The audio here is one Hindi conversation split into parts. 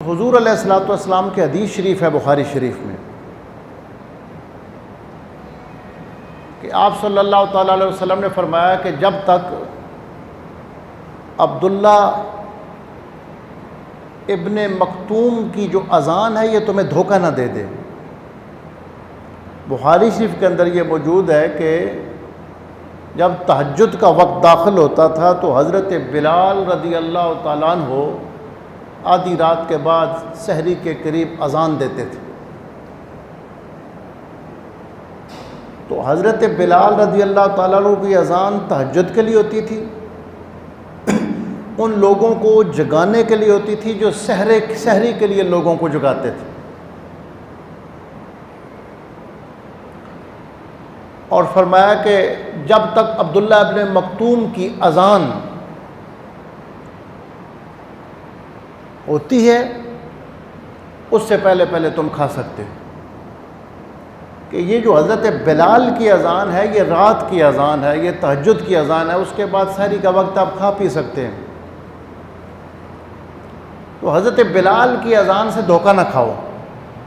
हुजूर अलैहिस्सलातु वस्सलाम के हदीस शरीफ है बुखारी शरीफ में कि आप सल्लल्लाहु ताला अलैहि वसल्लम ने फरमाया कि जब तक अब्दुल्ला इब्ने मक्तूम की जो अज़ान है ये तुम्हें धोखा ना दे दे। बुखारी शरीफ के अंदर ये मौजूद है कि जब तहज्जुद का वक्त दाखिल होता था तो हज़रत बिलाल रज़ी अल्लाह तआला अन्हु आधी रात के बाद सहरी के करीब अज़ान देते थे। तो हज़रत बिलाल रज़ी अल्लाह तआला अन्हु की अज़ान तहज्जुद के लिए होती थी, उन लोगों को जगाने के लिए होती थी जो सहरी के लिए लोगों को जगाते थे। और फरमाया कि जब तक अब्दुल्ला इब्ने मक्तूम की अज़ान होती है उससे पहले पहले तुम खा सकते हो। कि ये जो हज़रत बिलाल की अज़ान है ये रात की अज़ान है, ये तहज्जुद की अज़ान है, उसके बाद सहरी का वक्त आप खा पी सकते हैं। तो हज़रत बिलाल की अज़ान से धोखा ना खाओ,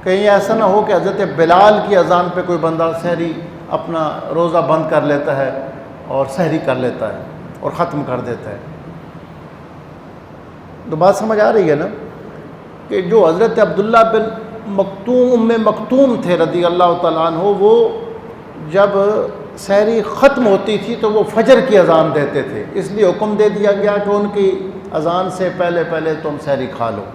कहीं ऐसा ना हो कि हज़रत बिलाल की अज़ान पे कोई बंदा सहरी अपना रोज़ा बंद कर लेता है और सहरी कर लेता है और ख़त्म कर देता है। तो बात समझ आ रही है ना कि जो हज़रत अब्दुल्ला बिन उम्मे मक्तूम थे रज़ी अल्लाह तआला अन्हु, वो जब सहरी ख़त्म होती थी तो वो फजर की अज़ान देते थे, इसलिए हुक्म दे दिया गया कि उनकी अज़ान से पहले पहले तुम सहरी खा लो।